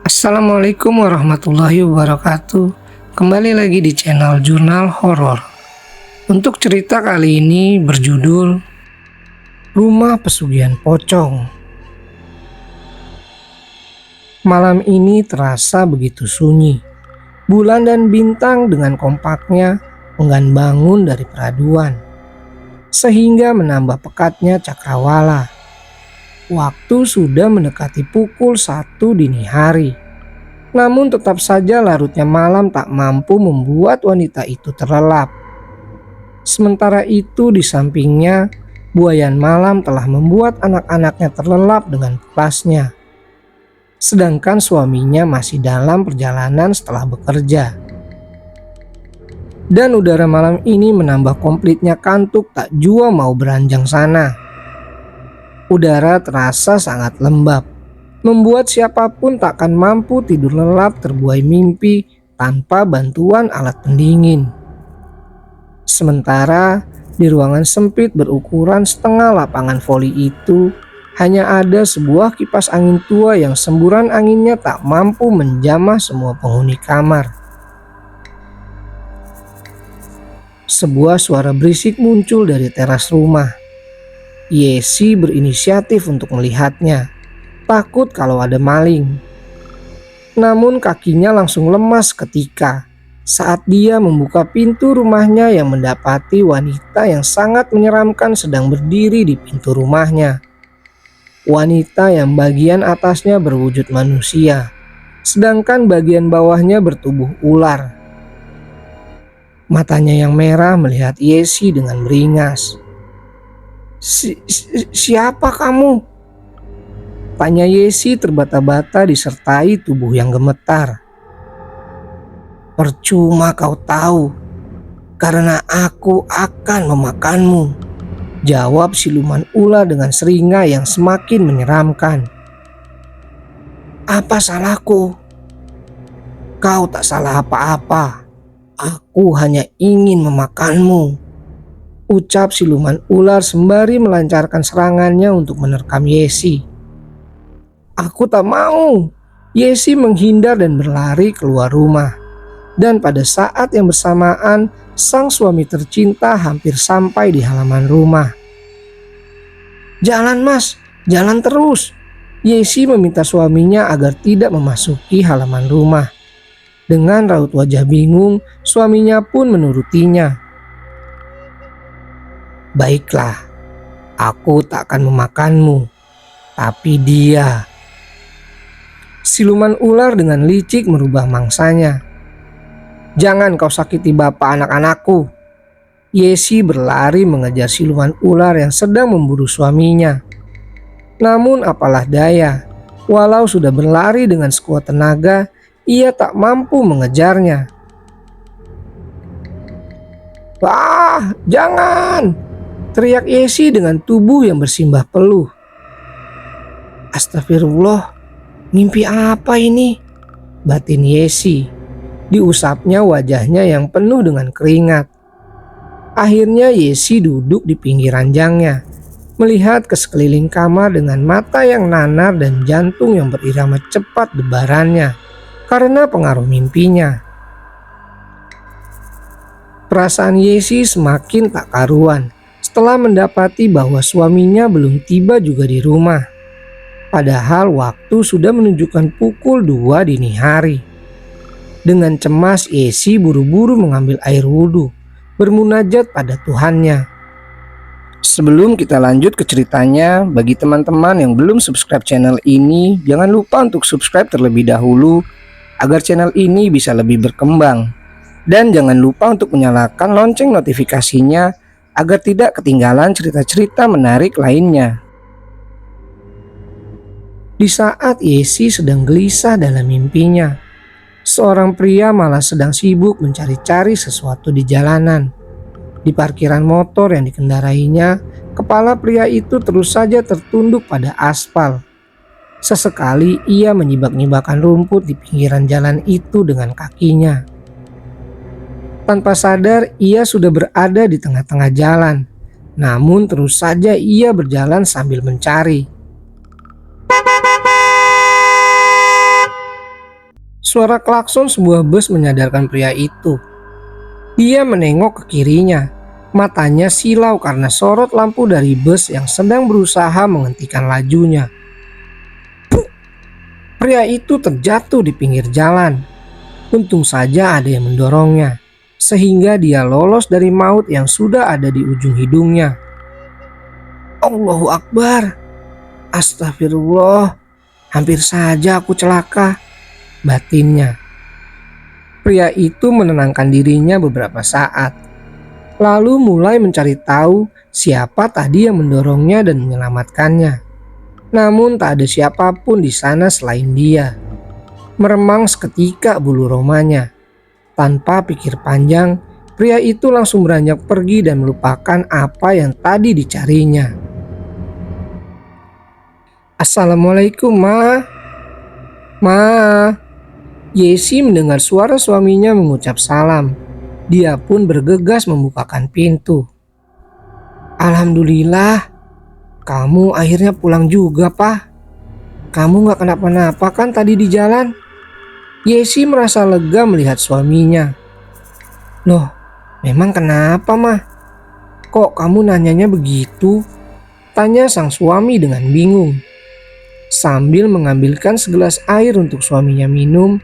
Assalamualaikum warahmatullahi wabarakatuh. Kembali lagi di channel Jurnal Horor. Untuk cerita kali ini berjudul Rumah Pesugihan Pocong. Malam ini terasa begitu sunyi. Bulan dan bintang dengan kompaknya enggan bangun dari peraduan, sehingga menambah pekatnya cakrawala. Waktu sudah mendekati pukul 1 dini hari. Namun tetap saja larutnya malam tak mampu membuat wanita itu terlelap. Sementara itu di sampingnya, buayan malam telah membuat anak-anaknya terlelap dengan pulasnya. Sedangkan suaminya masih dalam perjalanan setelah bekerja. Dan udara malam ini menambah komplitnya kantuk tak jua mau beranjang sana. Udara terasa sangat lembab, membuat siapapun takkan mampu tidur lelap terbuai mimpi tanpa bantuan alat pendingin. Sementara di ruangan sempit berukuran setengah lapangan voli itu, hanya ada sebuah kipas angin tua yang semburan anginnya tak mampu menjamah semua penghuni kamar. Sebuah suara berisik muncul dari teras rumah. Yesi berinisiatif untuk melihatnya, takut kalau ada maling. Namun kakinya langsung lemas ketika saat dia membuka pintu rumahnya yang mendapati wanita yang sangat menyeramkan sedang berdiri di pintu rumahnya. Wanita yang bagian atasnya berwujud manusia, sedangkan bagian bawahnya bertubuh ular. Matanya yang merah melihat Yesi dengan beringas. Siapa kamu? Tanya Yesi terbata-bata disertai tubuh yang gemetar. Percuma kau tahu, karena aku akan memakanmu, jawab siluman ular dengan seringai yang semakin menyeramkan. Apa salahku? Kau tak salah apa-apa. Aku hanya ingin memakanmu, ucap siluman ular sembari melancarkan serangannya untuk menerkam Yesi. Aku tak mau. Yesi menghindar dan berlari keluar rumah. Dan pada saat yang bersamaan, sang suami tercinta hampir sampai di halaman rumah. Jalan mas, jalan terus. Yesi meminta suaminya agar tidak memasuki halaman rumah. Dengan raut wajah bingung, suaminya pun menurutinya. Baiklah, aku tak akan memakanmu, tapi dia. Siluman ular dengan licik merubah mangsanya. Jangan kau sakiti bapak anak-anakku. Yesi berlari mengejar siluman ular yang sedang memburu suaminya. Namun apalah daya, walau sudah berlari dengan sekuat tenaga, ia tak mampu mengejarnya. Wah, jangan! Teriak Yesi dengan tubuh yang bersimbah peluh. Astagfirullah, mimpi apa ini? Batin Yesi. Diusapnya wajahnya yang penuh dengan keringat. Akhirnya Yesi duduk di pinggir ranjangnya, melihat ke sekeliling kamar dengan mata yang nanar dan jantung yang berirama cepat debarannya karena pengaruh mimpinya. Perasaan Yesi semakin tak karuan setelah mendapati bahwa suaminya belum tiba juga di rumah. Padahal waktu sudah menunjukkan pukul 2 dini hari. Dengan cemas Yesi buru-buru mengambil air wudhu, bermunajat pada Tuhannya. Sebelum kita lanjut ke ceritanya, bagi teman-teman yang belum subscribe channel ini, jangan lupa untuk subscribe terlebih dahulu agar channel ini bisa lebih berkembang. Dan jangan lupa untuk menyalakan lonceng notifikasinya agar tidak ketinggalan cerita-cerita menarik lainnya. Di saat Yesi sedang gelisah dalam mimpinya, seorang pria malah sedang sibuk mencari-cari sesuatu di jalanan. Di parkiran motor yang dikendarainya, kepala pria itu terus saja tertunduk pada aspal. Sesekali ia menyibak-nyibakkan rumput di pinggiran jalan itu dengan kakinya. Tanpa sadar ia sudah berada di tengah-tengah jalan. Namun terus saja ia berjalan sambil mencari. Suara klakson sebuah bus menyadarkan pria itu. Dia menengok ke kirinya. Matanya silau karena sorot lampu dari bus yang sedang berusaha menghentikan lajunya. Pria itu terjatuh di pinggir jalan. Untung saja ada yang mendorongnya, sehingga dia lolos dari maut yang sudah ada di ujung hidungnya. Allahu Akbar. Astagfirullah. Hampir saja aku celaka, batinnya. Pria itu menenangkan dirinya beberapa saat, lalu mulai mencari tahu siapa tadi yang mendorongnya dan menyelamatkannya. Namun tak ada siapapun di sana selain dia. Meremang seketika bulu romanya. Tanpa pikir panjang, pria itu langsung beranjak pergi dan melupakan apa yang tadi dicarinya. Assalamualaikum, Ma. Ma. Yesi mendengar suara suaminya mengucap salam. Dia pun bergegas membukakan pintu. Alhamdulillah, kamu akhirnya pulang juga, Pak. Kamu gak kenapa-napa kan tadi di jalan? Yesi merasa lega melihat suaminya. Loh, memang kenapa, Mah? Kok kamu nanyanya begitu? Tanya sang suami dengan bingung. Sambil mengambilkan segelas air untuk suaminya minum,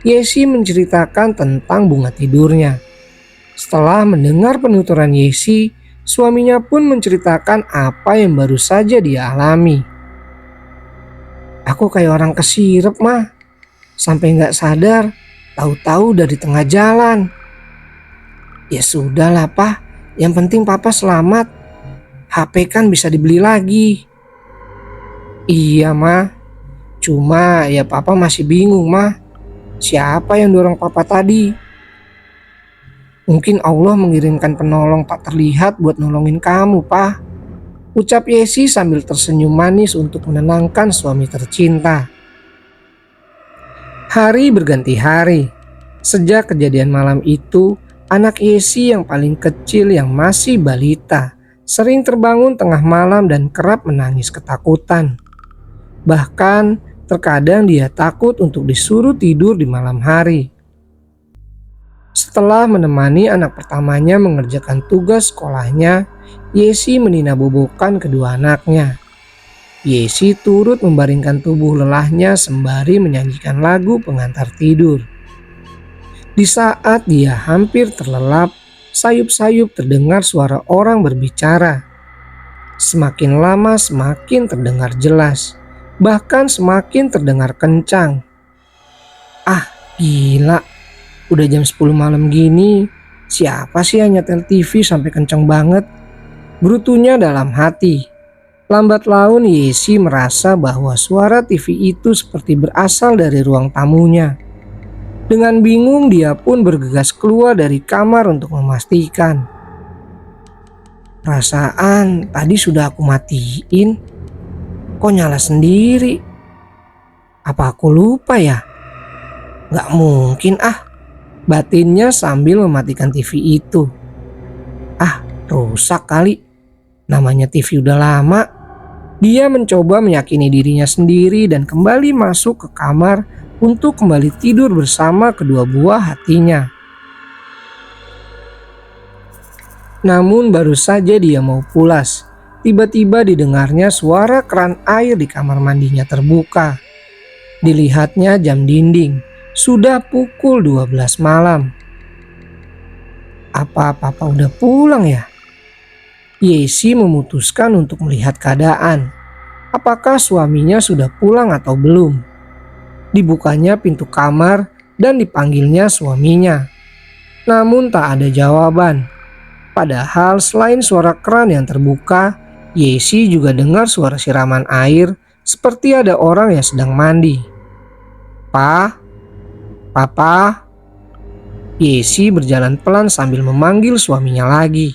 Yesi menceritakan tentang bunga tidurnya. Setelah mendengar penuturan Yesi, suaminya pun menceritakan apa yang baru saja dia alami. Aku kayak orang kesirep, Mah. Sampai gak sadar, tahu-tahu udah di tengah jalan. Ya sudahlah, Pak. Yang penting Papa selamat. HP kan bisa dibeli lagi. Iya, Ma. Cuma ya Papa masih bingung, Ma. Siapa yang dorong Papa tadi? Mungkin Allah mengirimkan penolong tak terlihat buat nolongin kamu, Pak. Ucap Yesi sambil tersenyum manis untuk menenangkan suami tercinta. Hari berganti hari. Sejak kejadian malam itu, anak Yesi yang paling kecil yang masih balita sering terbangun tengah malam dan kerap menangis ketakutan. Bahkan terkadang dia takut untuk disuruh tidur di malam hari. Setelah menemani anak pertamanya mengerjakan tugas sekolahnya, Yesi meninabobokan kedua anaknya. Yesi turut membaringkan tubuh lelahnya sembari menyanyikan lagu pengantar tidur. Di saat dia hampir terlelap, sayup-sayup terdengar suara orang berbicara. Semakin lama semakin terdengar jelas, bahkan semakin terdengar kencang. Ah, gila. Udah jam 10 malam gini, siapa sih yang nyetel TV sampai kencang banget? Brutunya dalam hati. Lambat laun Yesi merasa bahwa suara TV itu seperti berasal dari ruang tamunya. Dengan bingung dia pun bergegas keluar dari kamar untuk memastikan. Perasaan tadi sudah aku matiin, kok nyala sendiri? Apa aku lupa ya? Gak mungkin ah. Batinnya sambil mematikan TV itu. Ah, rusak kali. Namanya TV udah lama. Dia mencoba meyakini dirinya sendiri dan kembali masuk ke kamar untuk kembali tidur bersama kedua buah hatinya. Namun baru saja dia mau pulas, tiba-tiba didengarnya suara keran air di kamar mandinya terbuka. Dilihatnya jam dinding. Sudah pukul 12 malam. Apa Papa udah pulang ya? Yesi memutuskan untuk melihat keadaan. Apakah suaminya sudah pulang atau belum? Dibukanya pintu kamar dan dipanggilnya suaminya. Namun tak ada jawaban. Padahal selain suara keran yang terbuka, Yesi juga dengar suara siraman air seperti ada orang yang sedang mandi. Pa? Papa. Yesi berjalan pelan sambil memanggil suaminya lagi.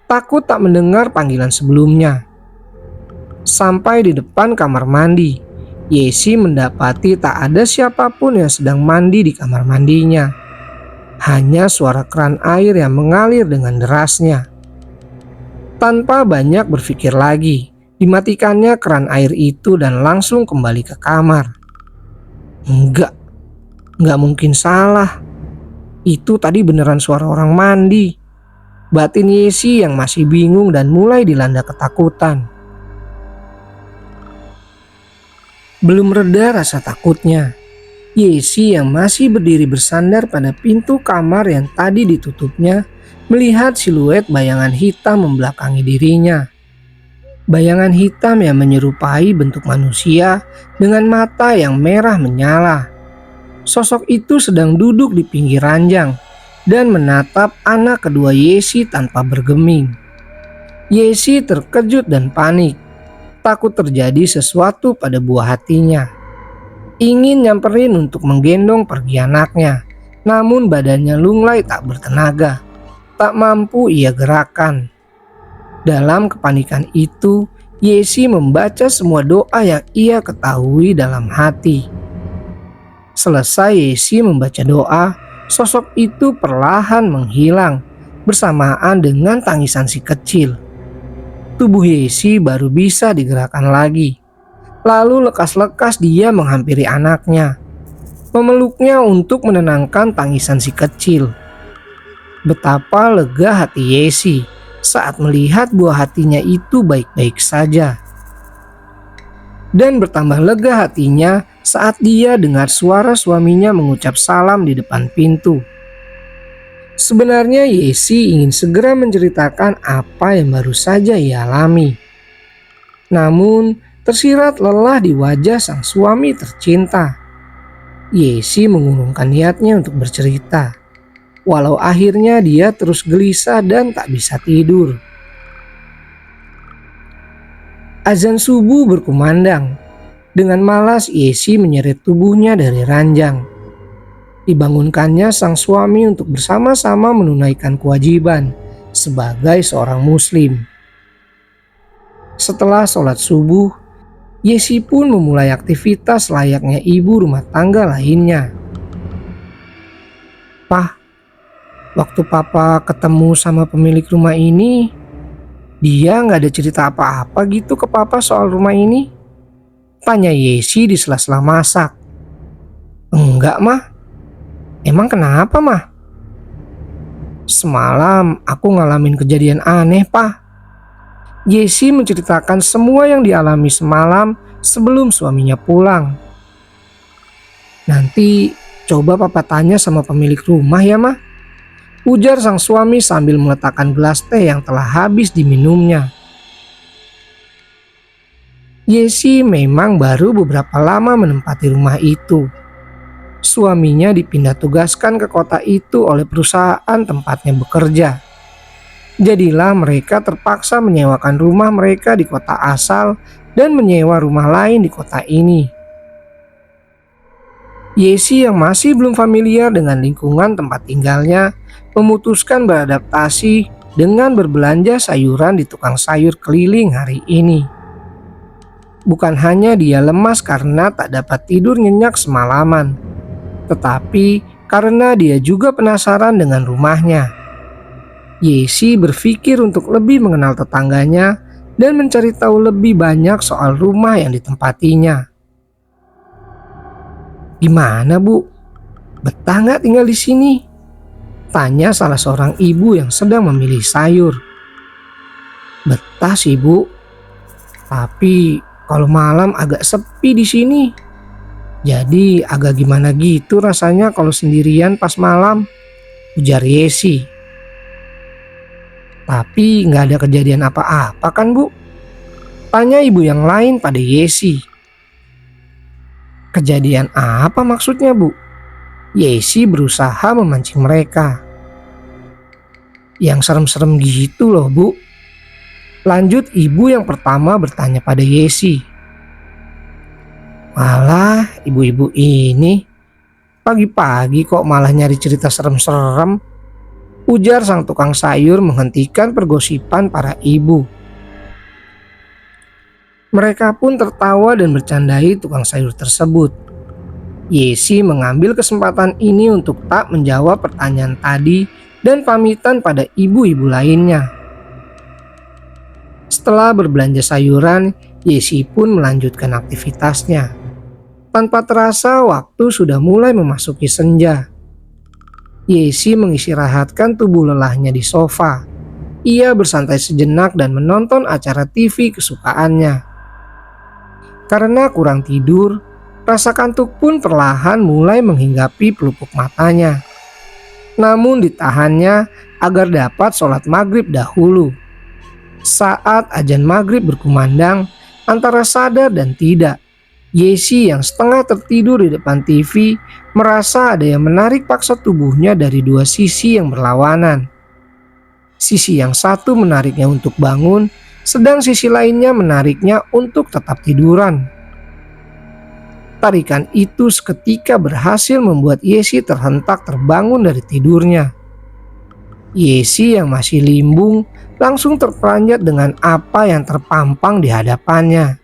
Takut tak mendengar panggilan sebelumnya. Sampai di depan kamar mandi, Yesi mendapati tak ada siapapun yang sedang mandi di kamar mandinya. Hanya suara keran air yang mengalir dengan derasnya. Tanpa banyak berpikir lagi, dimatikannya keran air itu dan langsung kembali ke kamar. Enggak. Nggak mungkin salah, itu tadi beneran suara orang mandi. Batin Yesi yang masih bingung dan mulai dilanda ketakutan. Belum reda rasa takutnya, Yesi yang masih berdiri bersandar pada pintu kamar yang tadi ditutupnya melihat siluet bayangan hitam membelakangi dirinya. Bayangan hitam yang menyerupai bentuk manusia dengan mata yang merah menyala. Sosok itu sedang duduk di pinggir ranjang dan menatap anak kedua Yesi tanpa bergeming. Yesi terkejut dan panik, takut terjadi sesuatu pada buah hatinya. Ingin nyamperin untuk menggendong pergi anaknya, namun badannya lunglai tak bertenaga, tak mampu ia gerakan. Dalam kepanikan itu, Yesi membaca semua doa yang ia ketahui dalam hati. Selesai Yesi membaca doa, sosok itu perlahan menghilang bersamaan dengan tangisan si kecil. Tubuh Yesi baru bisa digerakkan lagi. Lalu lekas-lekas dia menghampiri anaknya, memeluknya untuk menenangkan tangisan si kecil. Betapa lega hati Yesi saat melihat buah hatinya itu baik-baik saja. Dan bertambah lega hatinya saat dia dengar suara suaminya mengucap salam di depan pintu. Sebenarnya Yesi ingin segera menceritakan apa yang baru saja ia alami. Namun tersirat lelah di wajah sang suami tercinta. Yesi mengurungkan niatnya untuk bercerita. Walau akhirnya dia terus gelisah dan tak bisa tidur. Azan subuh berkumandang. Dengan malas Yesi menyeret tubuhnya dari ranjang. Dibangunkannya sang suami untuk bersama-sama menunaikan kewajiban sebagai seorang muslim. Setelah sholat subuh, Yesi pun memulai aktivitas layaknya ibu rumah tangga lainnya. "Pah, waktu papa ketemu sama pemilik rumah ini, dia nggak ada cerita apa-apa gitu ke papa soal rumah ini?" tanya Yesi di sela-sela masak. "Enggak mah. Emang kenapa mah?" "Semalam aku ngalamin kejadian aneh, Pak." Yesi menceritakan semua yang dialami semalam sebelum suaminya pulang. "Nanti coba papa tanya sama pemilik rumah ya mah," ujar sang suami sambil meletakkan gelas teh yang telah habis diminumnya. Yesi memang baru beberapa lama menempati rumah itu. Suaminya dipindah tugaskan ke kota itu oleh perusahaan tempatnya bekerja. Jadilah mereka terpaksa menyewakan rumah mereka di kota asal dan menyewa rumah lain di kota ini. Yesi yang masih belum familiar dengan lingkungan tempat tinggalnya memutuskan beradaptasi dengan berbelanja sayuran di tukang sayur keliling hari ini. Bukan hanya dia lemas karena tak dapat tidur nyenyak semalaman, tetapi karena dia juga penasaran dengan rumahnya. Yesi berpikir untuk lebih mengenal tetangganya dan mencari tahu lebih banyak soal rumah yang ditempatinya. "Gimana Bu? Betah nggak tinggal di sini?" tanya salah seorang ibu yang sedang memilih sayur. "Betah sih Bu, tapi kalau malam agak sepi di sini. Jadi agak gimana gitu rasanya kalau sendirian pas malam," ujar Yesi. "Tapi nggak ada kejadian apa-apa kan Bu?" tanya ibu yang lain pada Yesi. "Kejadian apa maksudnya Bu?" Yesi berusaha memancing mereka. "Yang serem-serem gitu loh Bu," lanjut ibu yang pertama bertanya pada Yesi. "Malah ibu-ibu ini pagi-pagi kok malah nyari cerita serem-serem," ujar sang tukang sayur menghentikan pergosipan para ibu. Mereka pun tertawa dan bercandai tukang sayur tersebut. Yesi mengambil kesempatan ini untuk tak menjawab pertanyaan tadi dan pamitan pada ibu-ibu lainnya. Setelah berbelanja sayuran, Yesi pun melanjutkan aktivitasnya. Tanpa terasa waktu sudah mulai memasuki senja. Yesi mengistirahatkan tubuh lelahnya di sofa. Ia bersantai sejenak dan menonton acara TV kesukaannya. Karena kurang tidur, rasa kantuk pun perlahan mulai menghinggapi pelupuk matanya. Namun ditahannya agar dapat sholat maghrib dahulu. Saat azan maghrib berkumandang, antara sadar dan tidak, Yesi yang setengah tertidur di depan TV merasa ada yang menarik paksa tubuhnya dari dua sisi yang berlawanan. Sisi yang satu menariknya untuk bangun, sedang sisi lainnya menariknya untuk tetap tiduran. Tarikan itu seketika berhasil membuat Yesi terhentak terbangun dari tidurnya. Yesi yang masih limbung langsung terperanjat dengan apa yang terpampang di hadapannya.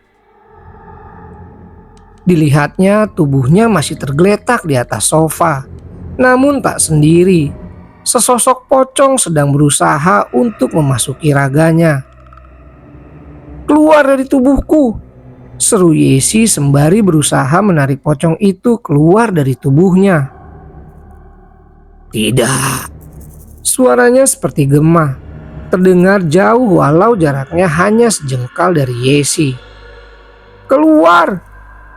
Dilihatnya tubuhnya masih tergeletak di atas sofa, namun tak sendiri. Sesosok pocong sedang berusaha untuk memasuki raganya. "Keluar dari tubuhku!" seru Yesi sembari berusaha menarik pocong itu keluar dari tubuhnya. "Tidak!" Suaranya seperti gema, terdengar jauh walau jaraknya hanya sejengkal dari Yesi. "Keluar!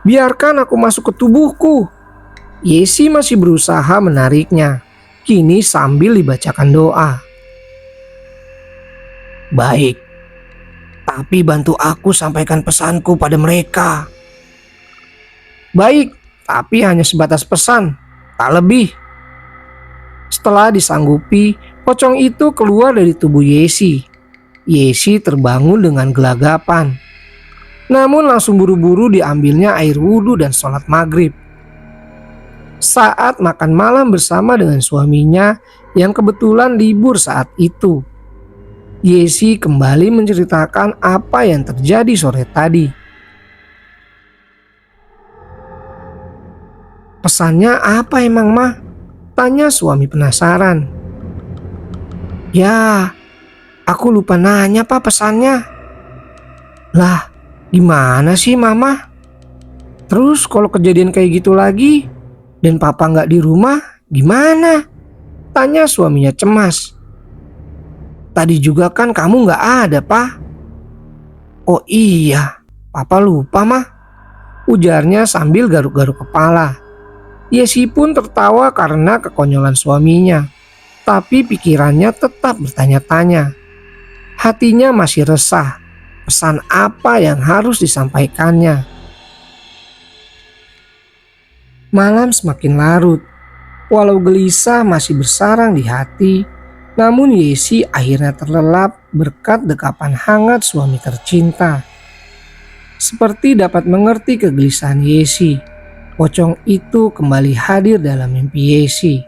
Biarkan aku masuk ke tubuhku!" Yesi masih berusaha menariknya, kini sambil dibacakan doa. "Baik, tapi bantu aku sampaikan pesanku pada mereka." "Baik, tapi hanya sebatas pesan, tak lebih." Setelah disanggupi, pocong itu keluar dari tubuh Yesi. Yesi terbangun dengan gelagapan. Namun langsung buru-buru diambilnya air wudhu dan sholat maghrib. Saat makan malam bersama dengan suaminya yang kebetulan libur saat itu, Yesi kembali menceritakan apa yang terjadi sore tadi. "Pesannya apa emang, Mah?" tanya suami penasaran. "Ya, aku lupa nanya Pak pesannya." "Lah, gimana sih Mama? Terus kalau kejadian kayak gitu lagi dan Papa nggak di rumah gimana?" tanya suaminya cemas. "Tadi juga kan kamu nggak ada, Pak." "Oh iya, Papa lupa Mah," ujarnya sambil garuk-garuk kepala. Yesi pun tertawa karena kekonyolan suaminya, tapi pikirannya tetap bertanya-tanya. Hatinya masih resah, pesan apa yang harus disampaikannya. Malam semakin larut, walau gelisah masih bersarang di hati, namun Yesi akhirnya terlelap berkat dekapan hangat suami tercinta. Seperti dapat mengerti kegelisahan Yesi, pocong itu kembali hadir dalam mimpi Yesi,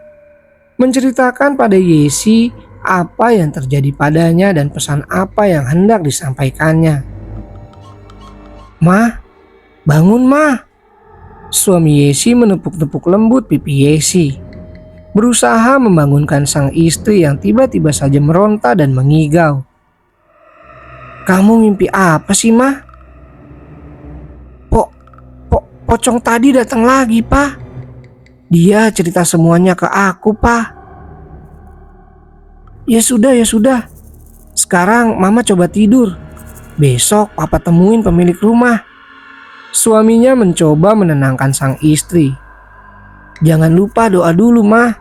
menceritakan pada Yesi apa yang terjadi padanya dan pesan apa yang hendak disampaikannya. "Mah, bangun Mah." Suami Yesi menepuk-tepuk lembut pipi Yesi, berusaha membangunkan sang istri yang tiba-tiba saja meronta dan mengigau. "Kamu mimpi apa sih Mah?" Pocong tadi datang lagi, Pak. Dia cerita semuanya ke aku, Pak." Ya sudah. Sekarang Mama coba tidur. Besok Papa temuin pemilik rumah." Suaminya mencoba menenangkan sang istri. "Jangan lupa doa dulu, Mah,"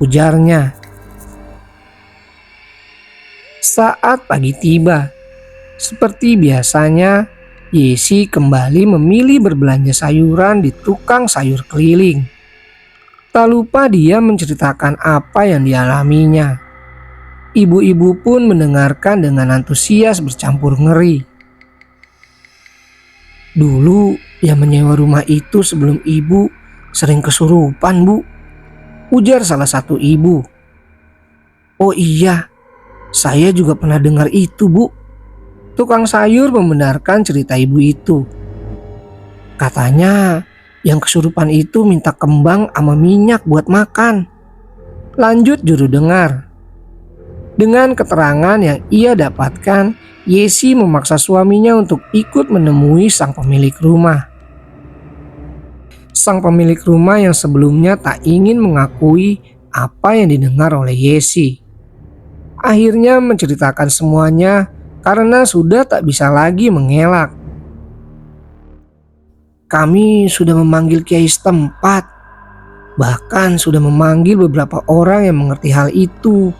ujarnya. Saat pagi tiba, seperti biasanya, Yesi kembali memilih berbelanja sayuran di tukang sayur keliling. Tak lupa dia menceritakan apa yang dialaminya. Ibu-ibu pun mendengarkan dengan antusias bercampur ngeri. "Dulu yang menyewa rumah itu sebelum ibu sering kesurupan, Bu," ujar salah satu ibu. "Oh iya, saya juga pernah dengar itu, Bu." Tukang sayur membenarkan cerita ibu itu. "Katanya yang kesurupan itu minta kembang sama minyak buat makan," lanjut juru dengar. Dengan keterangan yang ia dapatkan, Yesi memaksa suaminya untuk ikut menemui sang pemilik rumah. Sang pemilik rumah yang sebelumnya tak ingin mengakui apa yang didengar oleh Yesi akhirnya menceritakan semuanya karena sudah tak bisa lagi mengelak. Kami sudah memanggil kiai setempat, bahkan sudah memanggil beberapa orang yang mengerti hal itu,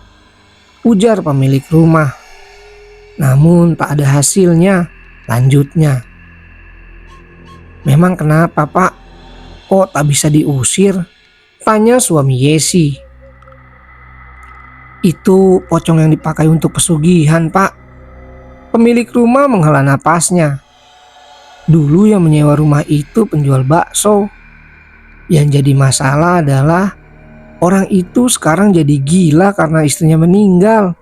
ujar pemilik rumah. Namun tak ada hasilnya, lanjutnya. Memang kenapa Pak? Kok tak bisa diusir? Tanya suami Yesi. Itu pocong yang dipakai untuk pesugihan Pak. Pemilik rumah menghela napasnya. Dulu yang menyewa rumah itu penjual bakso. Yang jadi masalah adalah orang itu sekarang jadi gila karena istrinya meninggal.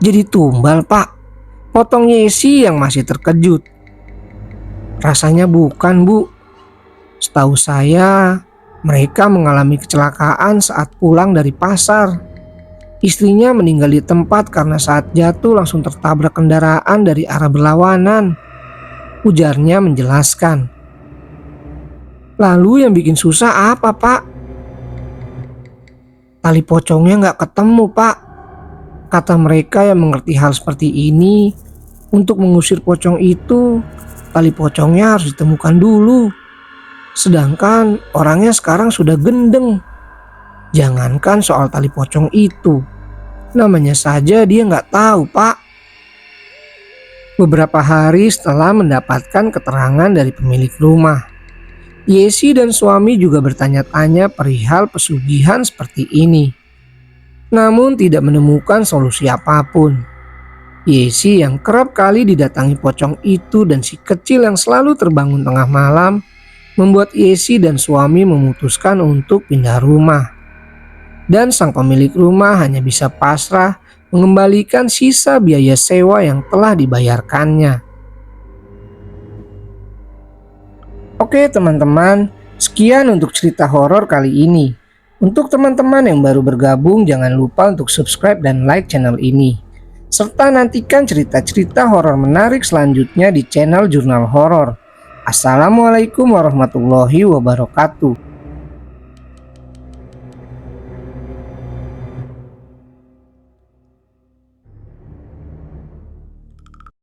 Jadi tumbal Pak. Potong Yesi yang masih terkejut. Rasanya bukan Bu. Setahu saya mereka mengalami kecelakaan saat pulang dari pasar. Istrinya meninggal di tempat karena saat jatuh langsung tertabrak kendaraan dari arah berlawanan. Ujarnya menjelaskan. Lalu yang bikin susah apa Pak? Tali pocongnya nggak ketemu Pak. Kata mereka yang mengerti hal seperti ini, untuk mengusir pocong itu, tali pocongnya harus ditemukan dulu. Sedangkan orangnya sekarang sudah gendeng. Jangankan soal tali pocong itu, namanya saja dia nggak tahu Pak. Beberapa hari setelah mendapatkan keterangan dari pemilik rumah, Yesi dan suami juga bertanya-tanya perihal pesugihan seperti ini. Namun tidak menemukan solusi apapun. Yesi yang kerap kali didatangi pocong itu dan si kecil yang selalu terbangun tengah malam membuat Yesi dan suami memutuskan untuk pindah rumah. Dan sang pemilik rumah hanya bisa pasrah mengembalikan sisa biaya sewa yang telah dibayarkannya. Oke teman-teman, sekian untuk cerita horor kali ini. Untuk teman-teman yang baru bergabung, jangan lupa untuk subscribe dan like channel ini. Serta nantikan cerita-cerita horor menarik selanjutnya di channel Jurnal Horor. Assalamualaikum warahmatullahi wabarakatuh.